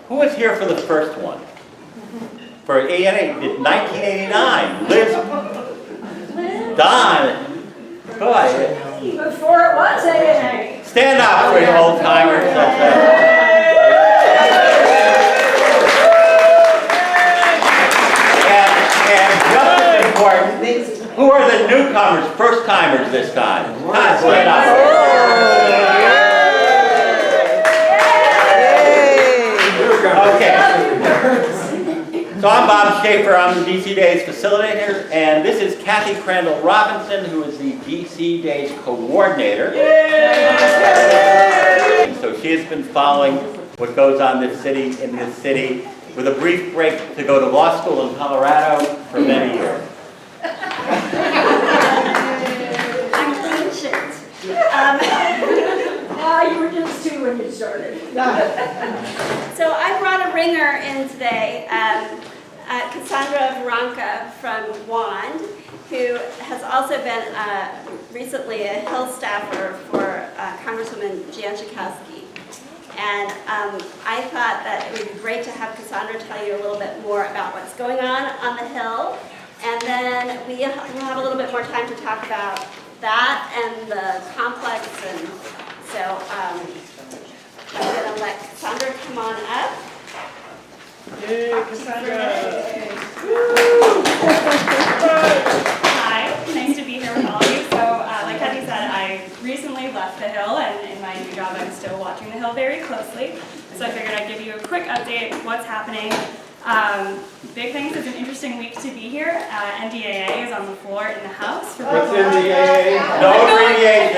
Who was here for the first one? For 1989. Liz. Don. Boy. Before it was AA. Stand up for you old timers. And just as important, who are the newcomers, first timers this time? Stand up. Okay. So I'm Bob Schaefer, I'm the DC Days facilitator, and this is Kathy Crandall Robinson, who is the DC Days coordinator. So she has been following what goes on in this city, with a brief break to go to law school in Colorado for many years. I'm ancient. You were just 2 when you started. So I brought a ringer in today, Cassandra Varanka from Wand, who has also been recently a Hill staffer for Congresswoman Jan Schakowsky. And I thought that it would be great to have Cassandra tell you a little bit more about what's going on the Hill. And then we'll have a little bit more time to talk about that and the complex. And so I'm going to let Cassandra come on up. Yay, Cassandra! Hi, nice to be here with all of you. So, like Kathy said, I recently left the Hill, and in my new job, I'm still watching the Hill very closely. So I figured I'd give you a quick update of what's happening. Big things, it's an interesting week to be here. NDAA is on the floor in the House. What's NDAA? No abbreviation.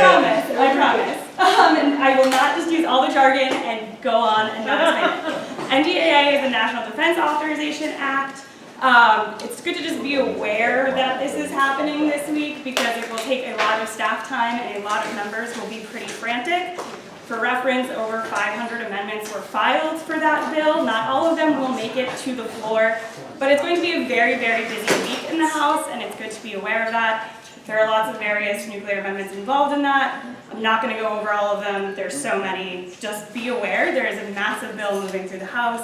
I promise. And I will not just use all the jargon and go on and not explain it. NDAA is the National Defense Authorization Act. It's good to just be aware that this is happening this week because it will take a lot of staff time and a lot of members will be pretty frantic. For reference, over 500 amendments were filed for that bill. Not all of them will make it to the floor, but it's going to be a very, very busy week in the House, and it's good to be aware of that. There are lots of various nuclear amendments involved in that. I'm not going to go over all of them. There's so many. Just be aware there is a massive bill moving through the House,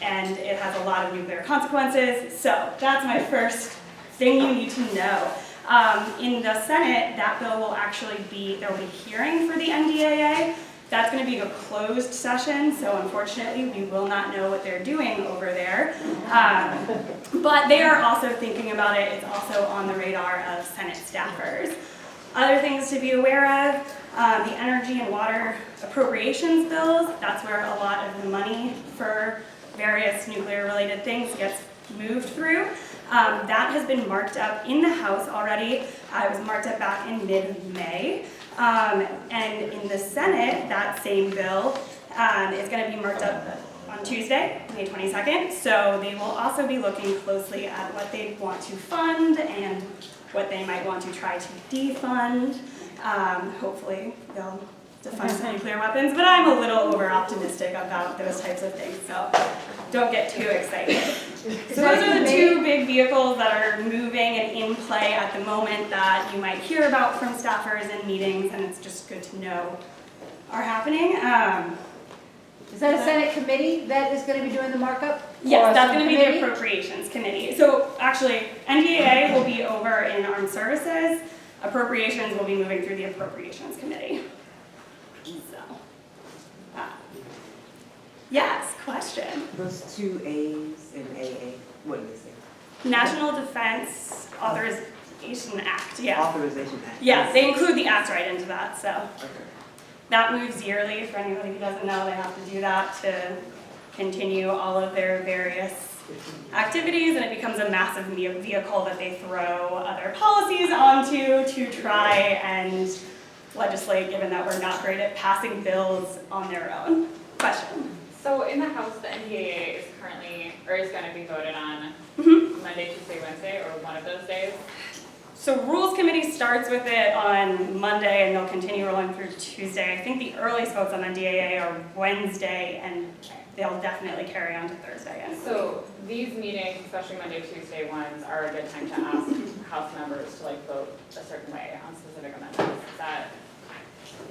and it has a lot of nuclear consequences. So that's my first thing you need to know. In the Senate, that bill will actually be, there will be a hearing for the NDAA. That's going to be a closed session, so unfortunately we will not know what they're doing over there. But they are also thinking about it. It's also on the radar of Senate staffers. Other things to be aware of, the energy and water appropriations bills. That's where a lot of the money for various nuclear-related things gets moved through. That has been marked up in the House already. It was marked up back in mid-May. And in the Senate, that same bill is going to be marked up on Tuesday, May 22nd. So they will also be looking closely at what they want to fund and what they might want to try to defund. Hopefully they'll defund some nuclear weapons, but I'm a little over-optimistic about those types of things, so don't get too excited. So those are the 2 big vehicles that are moving and in play at the moment that you might hear about from staffers in meetings, and it's just good to know are happening. Is that a Senate committee that is going to be doing the markup? Yes, that's going to be the Appropriations Committee. So actually, NDAA will be over in Armed Services. Appropriations will be moving through the Appropriations Committee. So, yes, question. Those 2 A's in AA, what do they say? National Defense Authorization Act, yeah. Authorization Act. Yeah, they include the acts right into that, so. Okay. That moves yearly. For anybody who doesn't know, they have to do that to continue all of their various activities, and it becomes a massive vehicle that they throw other policies onto to try and legislate, given that we're not great at passing bills on their own. Question? So in the House, the NDAA is currently, or is going to be voted on Monday, Tuesday, Wednesday, or one of those days? So Rules Committee starts with it on Monday, and they'll continue rolling through Tuesday. I think the earliest votes on NDAA are Wednesday, and they'll definitely carry on to Thursday. So these meetings, especially Monday, Tuesday ones, are a good time to ask House members to vote a certain way on specific amendments. Is that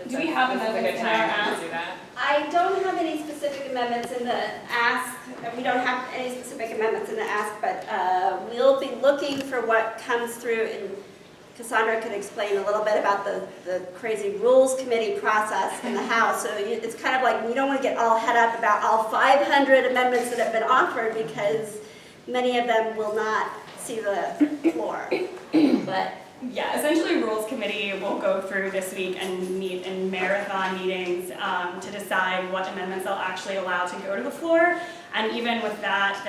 Do we have This is a amendments good in our time ask? to do that. I don't have any specific amendments in the ask, we don't have any specific amendments in the ask, but we'll be looking for what comes through, and Cassandra could explain a little bit about the crazy rules committee process in the House. So it's kind of like, we don't want to get all head up about all 500 amendments that have been offered, because many of them will not see the floor. But Yeah, essentially Rules Committee will go through this week and meet in marathon meetings to decide what amendments they'll actually allow to go to the floor. And even with that,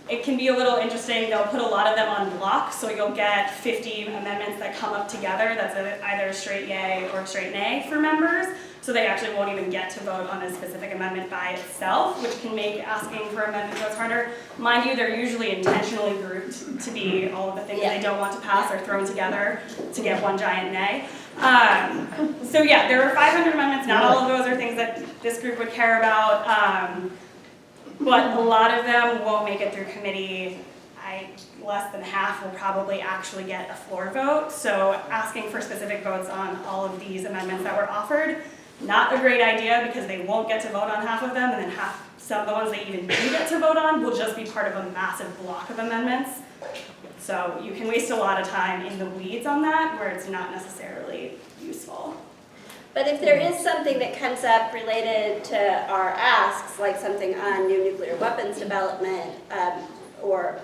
it can be a little interesting. They'll put a lot of them on block, so you'll get 50 amendments that come up together. That's either a straight yay or a straight nay for members. So they actually won't even get to vote on a specific amendment by itself, which can make asking for amendment votes harder. Mind you, they're usually intentionally grouped to be all of the things they don't want to pass are thrown together to get one giant nay. So yeah, there are 500 amendments. Not all of those are things that this group would care about, but a lot of them won't make it through committee. Less than half will probably actually get a floor vote. So asking for specific votes on all of these amendments that were offered, not a great idea, because they won't get to vote on half of them, and then some of the ones they even do get to vote on will just be part of a massive block of amendments. So you can waste a lot of time in the weeds on that, where it's not necessarily useful. But if there is something that comes up related to our asks, like something on new nuclear weapons development, or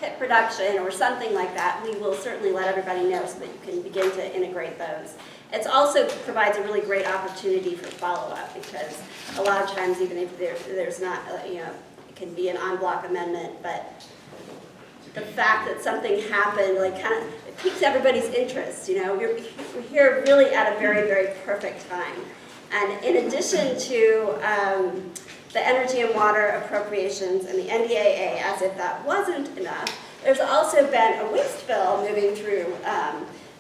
pit production or something like that, we will certainly let everybody know so that you can begin to integrate those. It also provides a really great opportunity for follow-up, because a lot of times, even if there's not, it can be an en bloc amendment, but the fact that something happened, it piques everybody's interest. We're here really at a very, very perfect time. And in addition to the energy and water appropriations and the NDAA, as if that wasn't enough, there's also been a waste bill moving through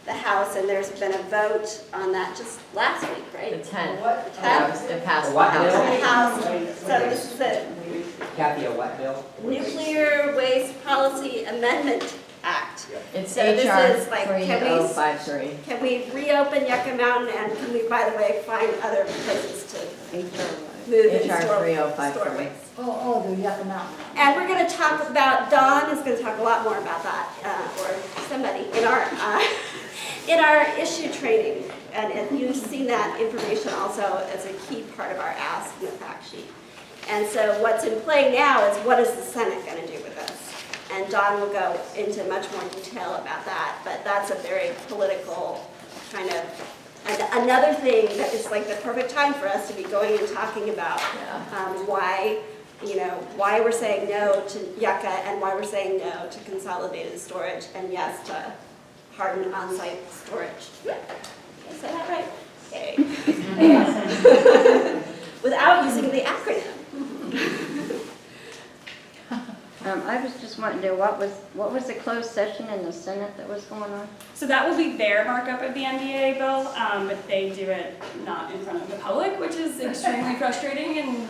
the House, and there's been a vote on that just last week, right? The 10th. What? The That 10th? was it passed the What House. bill? The House. So this is the Kathy, a what bill? Nuclear Waste Policy Amendment Act. It's So this HR is like, can we- 3053. Can we reopen Yucca Mountain, and can we, by the way, find other places to move and HR store 3053. waste? Oh, the Yucca Mountain. And we're going to talk about, Dawn is going to talk a lot more about that, or somebody in our issue training. And you've seen that information also as a key part of our ask in the fact sheet. And so what's in play now is, what is the Senate going to do with this? And Dawn will go into much more detail about that, but that's a very political kind of, another thing that is like the perfect time for us to be going and talking about why we're saying no to Yucca, and why we're saying no to consolidated storage, and yes to hardened on-site storage. Did I say that right? Yay. Without using the acronym. I was just wanting to know, what was the closed session in the Senate that was going on? So that will be their markup of the NDAA bill, but they do it not in front of the public, which is extremely frustrating and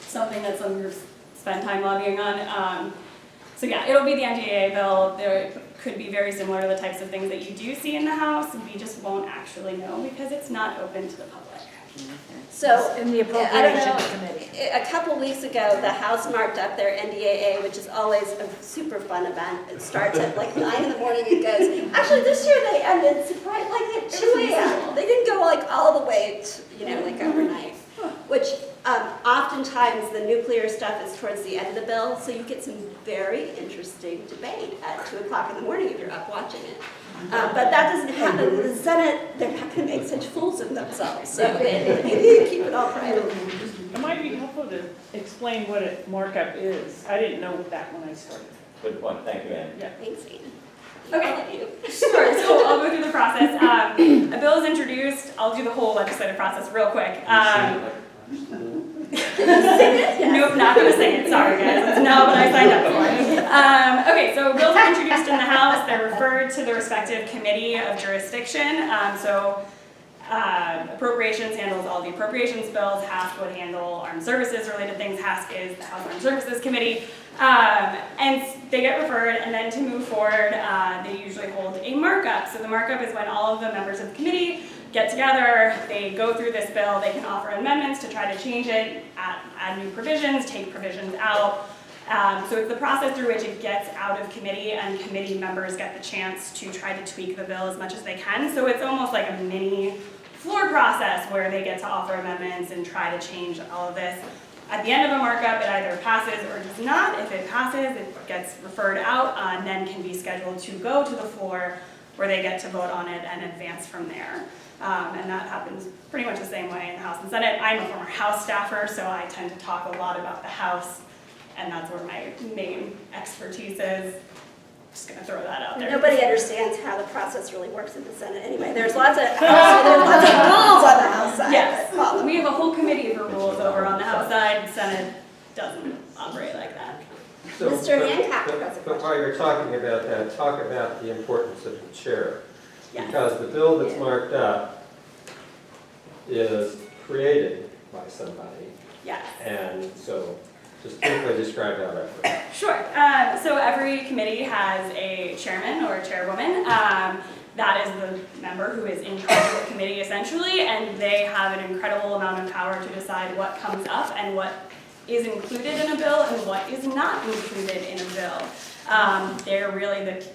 something that some groups spend time lobbying on. So yeah, it'll be the NDAA bill. There could be very similar to the types of things that you do see in the House. We just won't actually know because it's not open to the public. So, In the I don't Appropriations know, Committee. a couple weeks ago, the House marked up their NDAA, which is always a super fun event. It starts at like 9 in the morning and goes, actually this year they ended surprised like at 2 a.m. They didn't go like all the way to, like overnight, which oftentimes the nuclear stuff is towards the end of the bill, so you get some very interesting debate at 2 o'clock in the morning if you're up watching it. But that doesn't happen in the Senate. They're not going to make such fools of themselves, so they need to keep it all private. It might be helpful to explain what a markup is. I didn't know that when I started. Good point, thank you, Ann. Thanks, Ian. Okay. All of you. Sure, so I'll go through the process. A bill is introduced. I'll do the whole legislative process real quick. Nope, not going to sing it. Sorry, guys. That's not what I signed up for. Okay, so bills are introduced in the House. They're referred to the respective committee of jurisdiction. Appropriations handles all the appropriations bills. HASC would handle armed services related things. HASC is the House Armed Services Committee. And they get referred, and then to move forward, they usually hold a markup. So the markup is when all of the members of the committee get together, they go through this bill, they can offer amendments to try to change it, add new provisions, take provisions out. So it's the process through which it gets out of committee, and committee members get the chance to try to tweak the bill as much as they can. So it's almost like a mini floor process where they get to offer amendments and try to change all of this. At the end of a markup, it either passes or does not. If it passes, it gets referred out and then can be scheduled to go to the floor where they get to vote on it and advance from there. And that happens pretty much the same way in the House and Senate. I'm a former House staffer, so I tend to talk a lot about the House, and that's where my main expertise is. Just gonna throw that out there. Nobody understands how the process really works in the Senate anyway. There's lots of rules on the House side. Yes, we have a whole committee for rules over on the House side. Senate doesn't operate like that. So, Mr. Hancock has a but while you're talking about that, talk about the importance of the chair. Yes. Because the bill that's marked up is created by somebody. Yes. And so just briefly describe how that works. Sure. So every committee has a chairman or a chairwoman. That is the member who is in charge of the committee essentially, and they have an incredible amount of power to decide what comes up and what is included in a bill and what is not included in a bill. They're really the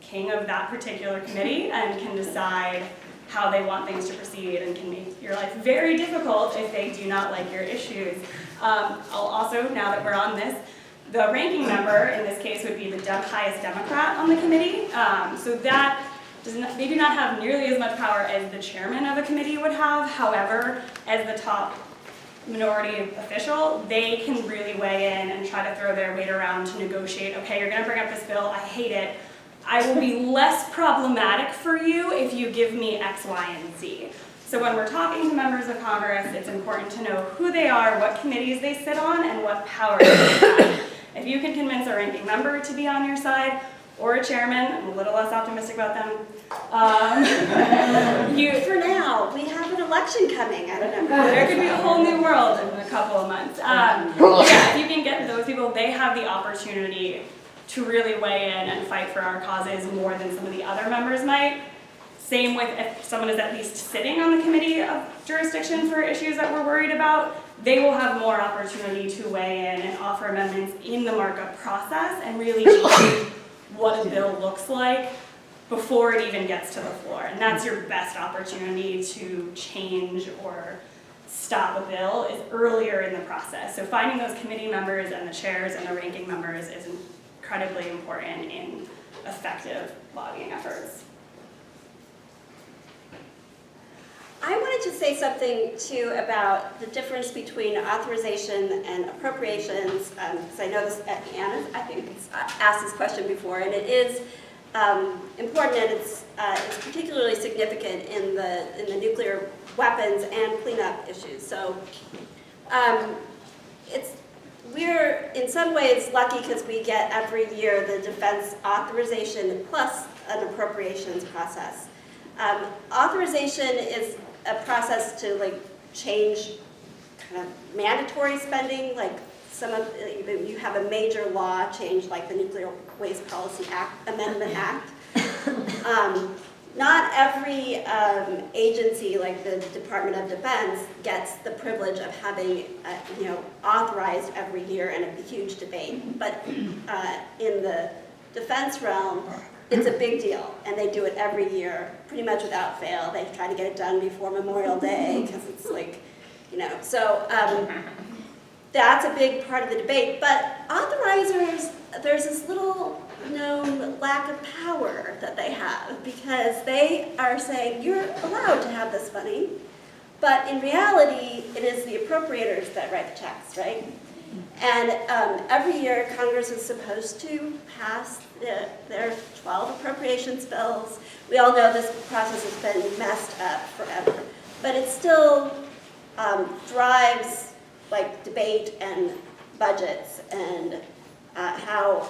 king of that particular committee and can decide how they want things to proceed and can make your life very difficult if they do not like your issues. I'll also, now that we're on this, the ranking member in this case would be the highest Democrat on the committee. So that they do not have nearly as much power as the chairman of a committee would have. However, as the top minority official, they can really weigh in and try to throw their weight around to negotiate. Okay, you're going to bring up this bill. I hate it. I will be less problematic for you if you give me X, Y, and Z. So when we're talking to members of Congress, it's important to know who they are, what committees they sit on, and what power they have. If you can convince a ranking member to be on your side, or a chairman, I'm a little less optimistic about them. For now, we have an election coming. I don't know. There could be a whole new world in a couple of months. Yeah, if you can get those people, they have the opportunity to really weigh in and fight for our causes more than some of the other members might. Same with if someone is at least sitting on the committee of jurisdiction for issues that we're worried about, they will have more opportunity to weigh in and offer amendments in the markup process and really change what a bill looks like before it even gets to the floor. And that's your best opportunity to change or stop a bill is earlier in the process. So finding those committee members and the chairs and the ranking members is incredibly important in effective lobbying efforts. I wanted to say something too about the difference between authorization and appropriations, because I know this, Anna, I think, asked this question before, and it is important, and it's particularly significant in the nuclear weapons and cleanup issues. So we're in some ways lucky because we get every year the defense authorization plus an appropriations process. Authorization is a process to change kind of mandatory spending, like you have a major law change like the Nuclear Waste Policy Act, Amendment Act. Not every agency like the Department of Defense gets the privilege of having authorized every year and a huge debate, but in the defense realm, it's a big deal, and they do it every year, pretty much without fail. They try to get it done before Memorial Day, because it's so that's a big part of the debate. But authorizers, there's this little known lack of power that they have, because they are saying, you're allowed to have this money, but in reality, it is the appropriators that write the checks, right? And every year, Congress is supposed to pass their 12 appropriations bills. We all know this process has been messed up forever, but it still drives debate and budgets and how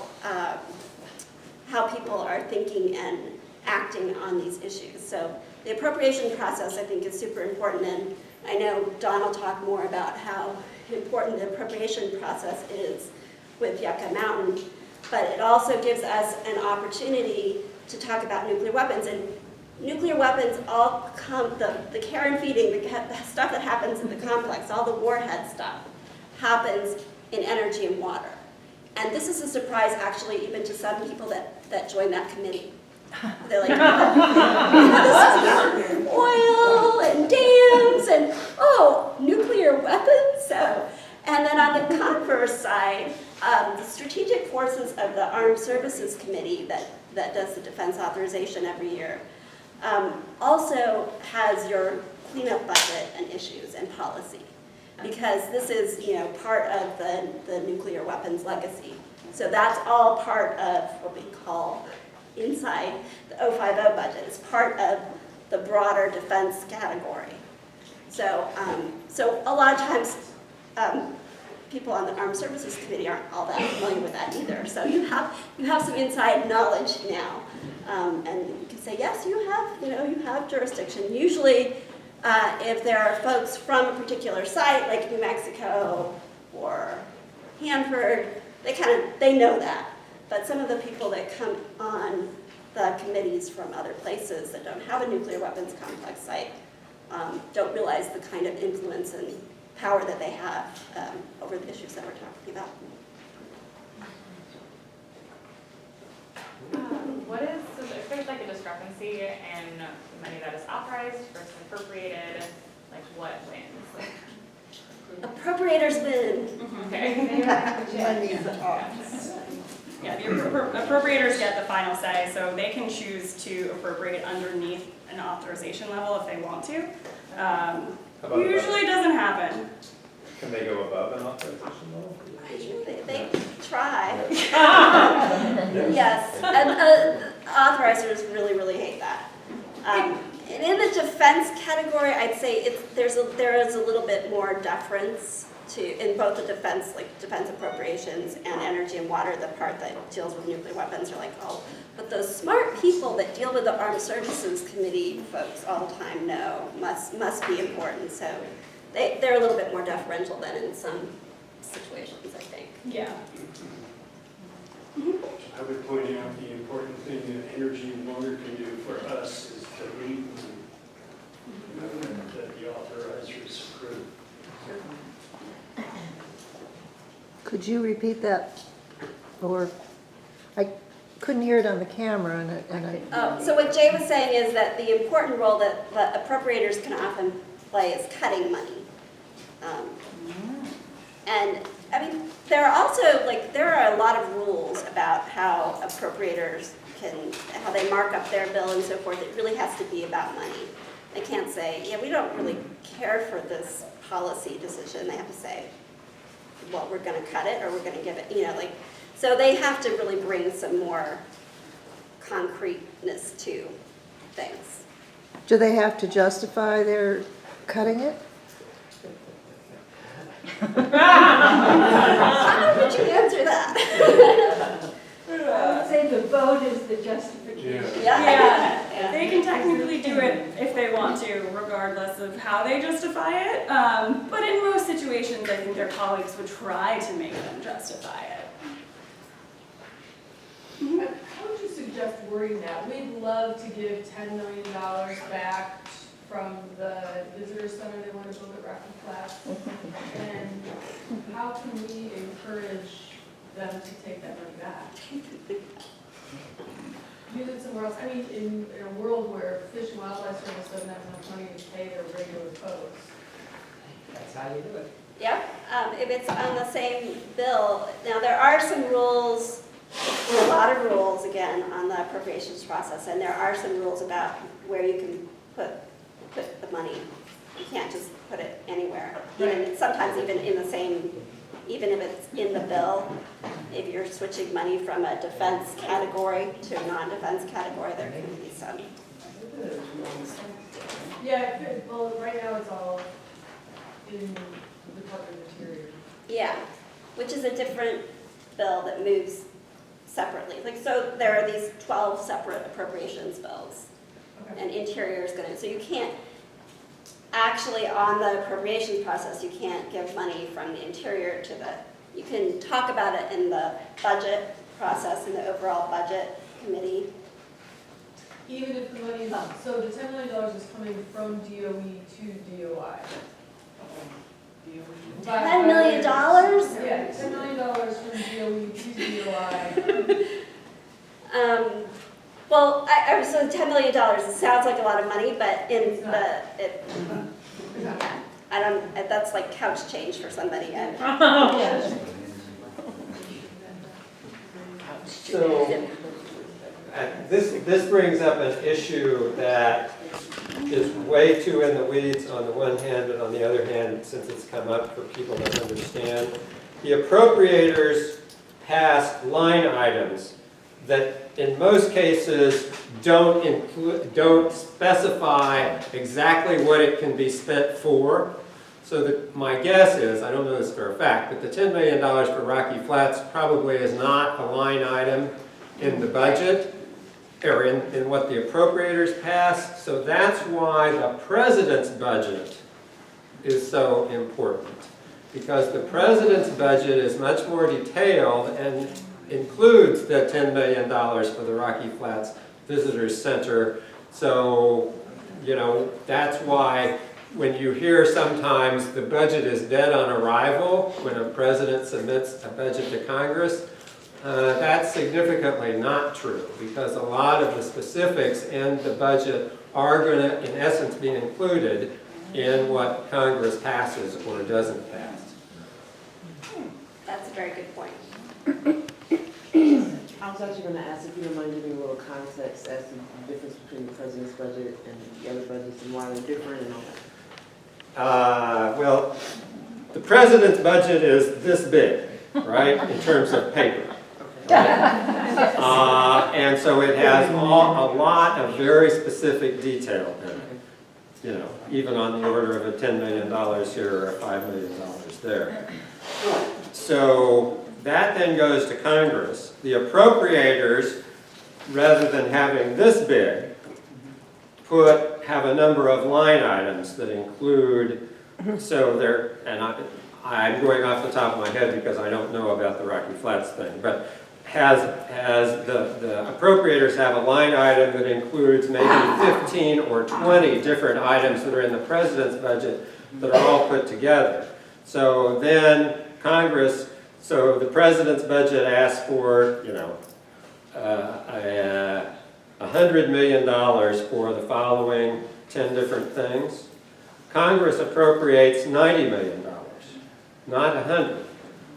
people are thinking and acting on these issues. So the appropriation process, I think, is super important, and I know Don will talk more about how important the appropriation process is with Yucca Mountain, but it also gives us an opportunity to talk about nuclear weapons. And nuclear weapons all come, the care and feeding, the stuff that happens in the complex, all the warhead stuff, happens in energy and water. And this is a surprise, actually, even to some people that join that committee. They're like, this is oil and dams and, oh, nuclear weapons. So, and then on the converse side, the Strategic Forces of the Armed Services Committee that does the defense authorization every year also has your cleanup budget and issues and policy. Because this is, you know, part of the nuclear weapons legacy. So that's all part of what we call inside the 050 budget. It's part of the broader defense category. So, so a lot of times, people on the Armed Services Committee aren't all that familiar with that either. So you have some inside knowledge now, and you can say yes, you have jurisdiction. Usually, if there are folks from a particular site, like New Mexico or Hanford, they know that. But some of the people that come on the committees from other places that don't have a nuclear weapons complex site don't realize the kind of influence and power that they have over the issues that we're talking about. So if there's like a discrepancy in money that is authorized versus appropriated, like what wins? Appropriators win. Okay. Yeah, the appropriators get the final say, so they can choose to appropriate underneath an authorization level if they want to. Usually doesn't happen. Can they go above an authorization level? They try. Yes, and authorizers really, really hate that. And in the defense category, I'd say there is a little bit more deference in both the defense appropriations and energy and water. The part that deals with nuclear weapons are like, oh, but those smart people that deal with the Armed Services Committee folks all the time know must be important. So they're a little bit more deferential than in some situations, I think. Yeah. I would point out the important thing that energy and water can do for us is to lead that the authorizers approve. Could you repeat that? Or, I couldn't hear it on the camera and I... So what Jay was saying is that the important role that the appropriators can often play is cutting money. And I mean, there are also, there are a lot of rules about how appropriators how they mark up their bill and so forth. It really has to be about money. They can't say, yeah, we don't really care for this policy decision. They have to say, well, we're going to cut it or we're going to give it, so they have to really bring some more concreteness to things. Do they have to justify their cutting it? How would you answer that? I would say the vote is the justification. Yeah. They can technically do it if they want to, regardless of how they justify it. But in most situations, I think their colleagues would try to make them justify it. How would you suggest wording that? We'd love to give $10 million back from the visitor center they want to build at Rocky Flats. And how can we encourage them to take that money back? Use it somewhere else. I mean, in a world where Fish and Wildlife Service doesn't have enough money to pay their regular folks. That's how you do it. Yep. If it's on the same bill. Now, there are some rules, a lot of rules, again, on the appropriations process, and there are some rules about where you can put the money. You can't just put it anywhere. Sometimes even in the same, even if it's in the bill, if you're switching money from a defense category to a non-defense category, there can be some. Yeah, well, right now it's all in the Department of Interior. Yeah, which is a different bill that moves separately. So there are these 12 separate appropriations bills. Okay. And Interior is going to, so you can't, actually on the appropriations process, you can't give money from the Interior to you can talk about it in the budget process, in the overall budget committee. even if the money is, so the $10 million is coming from DOE to DOI. $10 million? Yeah, $10 million from DOE to DOI. Well, so $10 million, it sounds like a lot of money, but in that's like couch change for somebody. And So, this brings up an issue that is way too in the weeds on the one hand, but on the other hand, since it's come up for people to understand, the appropriators passed line items that in most cases don't specify exactly what it can be spent for. So my guess is, I don't know this for a fact, but the $10 million for Rocky Flats probably is not a line item in the budget or in what the appropriators passed. So that's why the president's budget is so important. Because the president's budget is much more detailed and includes the $10 million for the Rocky Flats Visitors Center. So, you know, that's why when you hear sometimes the budget is dead on arrival when a president submits a budget to Congress, that's significantly not true, because a lot of the specifics in the budget are going to, in essence, be included in what Congress passes or doesn't pass. that's a very good point. I was actually going to ask if you don't mind giving a little context as to the difference between the president's budget and the other budgets and why they're different and all that. Well, the president's budget is this big, right, in terms of paper. And so it has a lot of very specific detail in it. You know, even on the order of a $10 million here or a $5 million there. So that then goes to Congress. The appropriators, rather than having this big, have a number of line items that include, so they're, and I'm going off the top of my head because I don't know about the Rocky Flats thing, but the appropriators have a line item that includes maybe 15 or 20 different items that are in the president's budget that are all put together. So then Congress, so the president's budget asks for, you know, $100 million for the following 10 different things. Congress appropriates $90 million, not 100.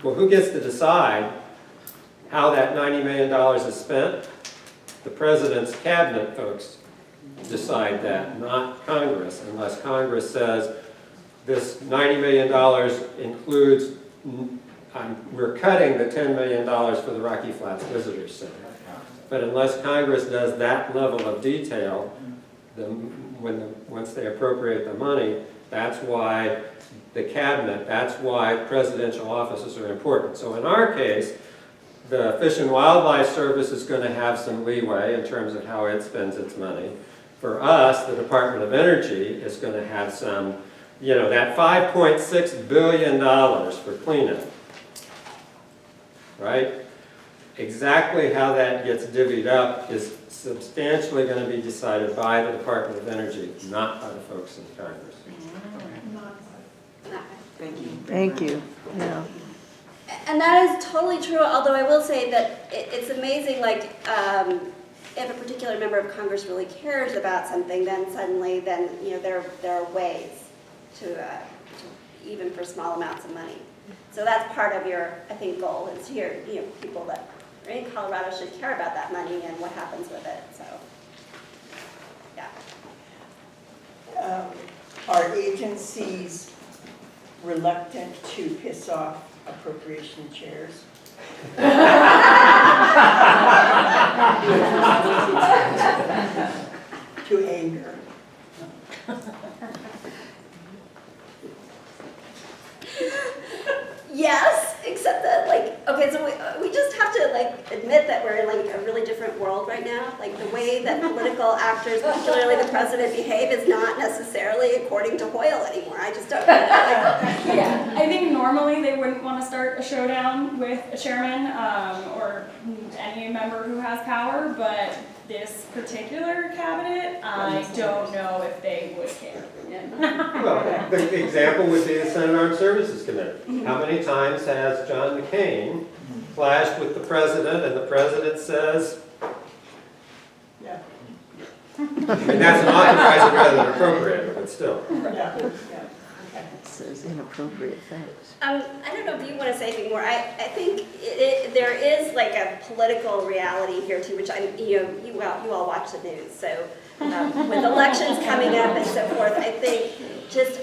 Well, who gets to decide how that $90 million is spent? The president's cabinet folks decide that, not Congress, unless Congress says this $90 million includes, we're cutting the $10 million for the Rocky Flats Visitors Center. But unless Congress does that level of detail, once they appropriate the money, that's why the cabinet, that's why presidential offices are important. So in our case, the Fish and Wildlife Service is going to have some leeway in terms of how it spends its money. For us, the Department of Energy is going to have some, you know, that $5.6 billion for cleanup, right? Exactly how that gets divvied up is substantially going to be decided by the Department of Energy, not by the folks in Congress. Thank you. Thank you, yeah. And that is totally true, although I will say that it's amazing, like, if a particular member of Congress really cares about something, then suddenly, you know, there are ways to even for small amounts of money. So that's part of your, I think, goal is to hear, you know, people that are in Colorado should care about that money and what happens with it, so, yeah. Are agencies reluctant to piss off appropriation chairs? To anger? Yes, except that, like, okay, so we just have to, like, admit that we're in, like, a really different world right now. Like, the way that political actors, particularly the president, behave is not necessarily according to Hoyle anymore. I just don't get it. Yeah, I think normally they wouldn't want to start a showdown with a chairman or any member who has power, but this particular cabinet, I don't know if they would care. Well, the example would be the Senate Armed Services Committee. How many times has John McCain clashed with the president and the president says, Yeah. and that's an authorizing rather than appropriate, but still. Yeah. It says inappropriate things. I don't know if you want to say anything more. I think there is like a political reality here too, which you all watch the news. So with elections coming up and so forth, I think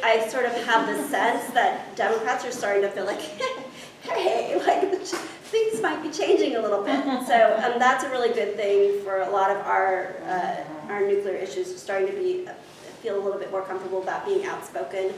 I sort of have the sense that Democrats are starting to feel like, hey, like things might be changing a little bit. So that's a really good thing for a lot of our nuclear issues, starting to feel a little bit more comfortable about being outspoken.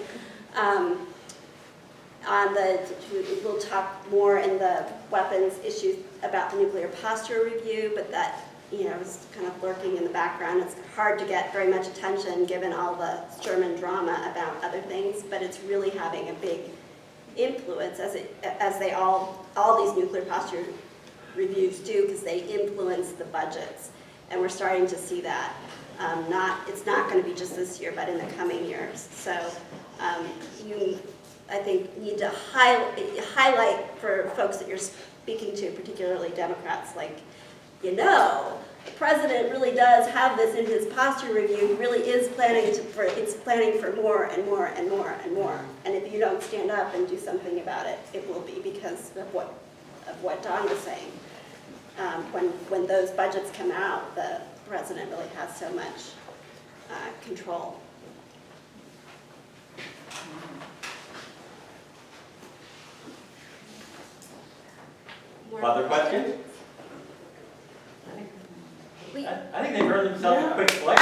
We'll talk more in the weapons issues about the nuclear posture review, but that is kind of lurking in the background. It's hard to get very much attention given all the Sherman drama about other things, but it's really having a big influence as all these nuclear posture reviews do, because they influence the budgets, and we're starting to see that. It's not going to be just this year, but in the coming years. So you, I think, need to highlight for folks that you're speaking to, particularly Democrats, like, the president really does have this in his posture review. He really is planning for more and more and more and more. And if you don't stand up and do something about it, it will be because of what Don was saying. When those budgets come out, the president really has so much control. Other questions? We- I think they've earned themselves a quick flight.